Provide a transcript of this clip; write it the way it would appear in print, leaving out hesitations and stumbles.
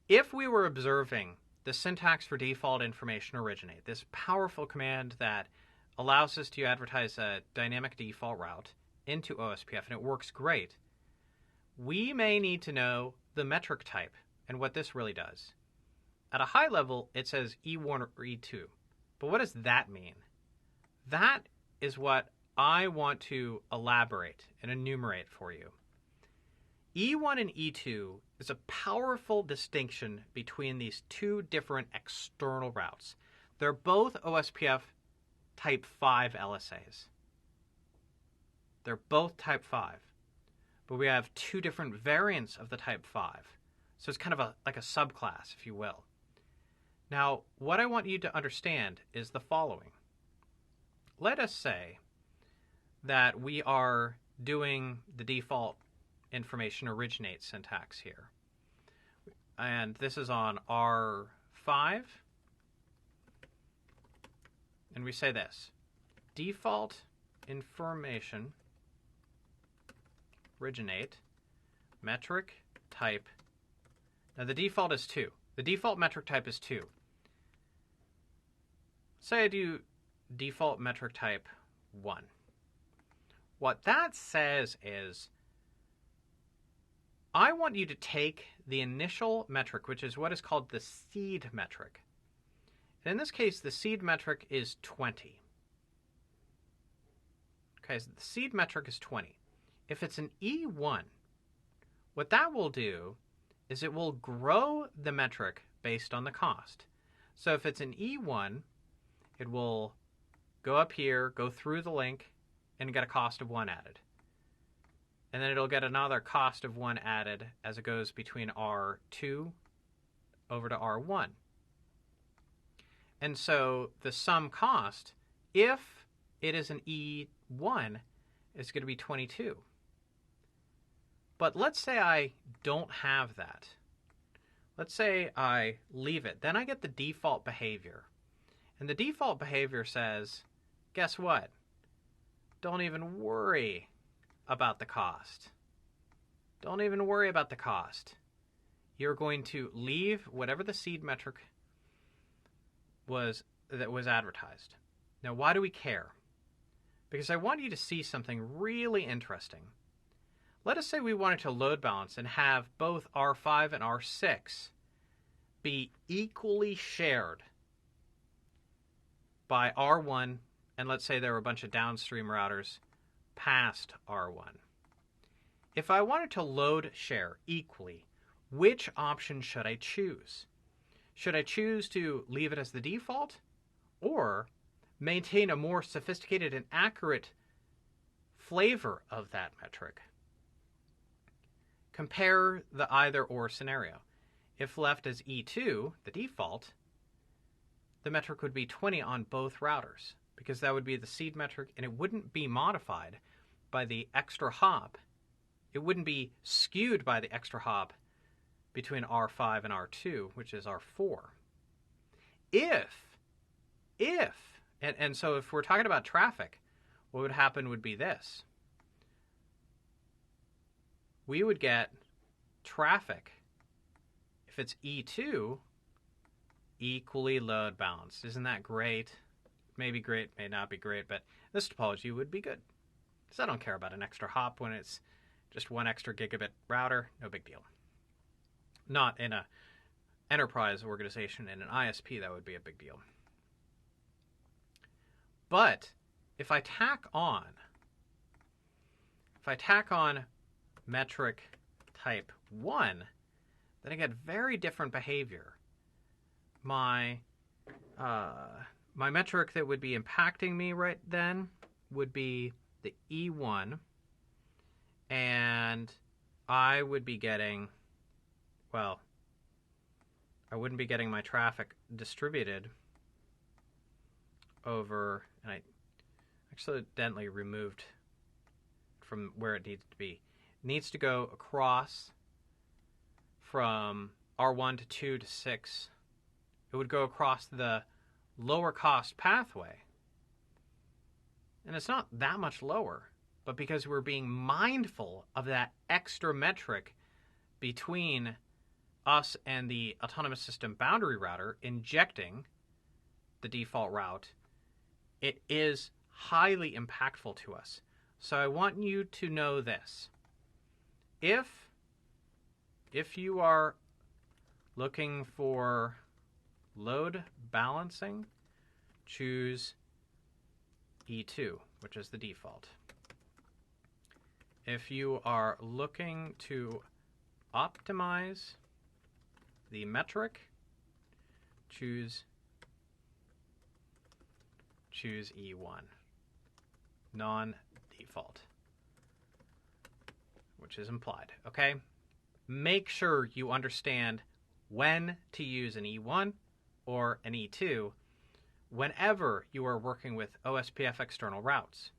If we were observing the syntax for default information originate, this powerful command that allows us to advertise a dynamic default route into OSPF, and it works great, we may need to know the metric type and what this really does. At a high level, it says E1 or E2. But what does that mean? That is what I want to elaborate and enumerate for you. E1 and E2 is a powerful distinction between these two different external routes. They're both OSPF Type 5 LSAs. They're both Type 5. But we have two different variants of the Type 5. So it's kind of like a subclass, if you will. Now, what I want you to understand is the following. Let us say that we are doing the default information originate syntax here. And this is on R5. And we say this. Default information originate metric type. Now the default is 2. The default metric type is 2. Say I do default metric type 1. What that says is I want you to take the initial metric, which is what is called the seed metric. And in this case, the seed metric is 20. Okay, so the seed metric is 20. If it's an E1, what that will do is it will grow the metric based on the cost. So if it's an E1, it will go up here, go through the link, and get a cost of 1 added. And then it'll get another cost of 1 added as it goes between R2 over to R1. And so the sum cost, if it is an E1, is going to be 22. But let's say I don't have that. Let's say I leave it. Then I get the default behavior. And the default behavior says, guess what? Don't even worry about the cost. Don't even worry about the cost. You're going to leave whatever the seed metric was that was advertised. Now, why do we care? Because I want you to see something really interesting. Let us say we wanted to load balance and have both R5 and R6 be equally shared by R1, and let's say there were a bunch of downstream routers past R1. If I wanted to load share equally, which option should I choose? Should I choose to leave it as the default or maintain a more sophisticated and accurate flavor of that metric? Compare the either-or scenario. If left as E2, the default, the metric would be 20 on both routers because that would be the seed metric and it wouldn't be modified by the extra hop. It wouldn't be skewed by the extra hop between R5 and R2, which is R4. And so if we're talking about traffic, what would happen would be this. We would get traffic, if it's E2, equally load balanced. Isn't that great? Maybe great, may not be great, but this topology would be good. Because I don't care about an extra hop when it's just 1 extra gigabit router, no big deal. Not in an enterprise organization, in an ISP, that would be a big deal. But if I tack on metric type 1, then I get very different behavior. My metric that would be impacting me right then would be the E1, and I would be getting, well, I wouldn't be getting my traffic distributed over, and I accidentally removed from where it needs to be. It needs to go across from R1 to 2 to 6. It would go across the lower cost pathway. And it's not that much lower, but because we're being mindful of that extra metric between us and the autonomous system boundary router injecting the default route, it is highly impactful to us. So I want you to know this. If you are looking for load balancing, choose E2, which is the default. If you are looking to optimize the metric, choose E1, non-default, which is implied, okay? Make sure you understand when to use an E1 or an E2 whenever you are working with OSPF external routes.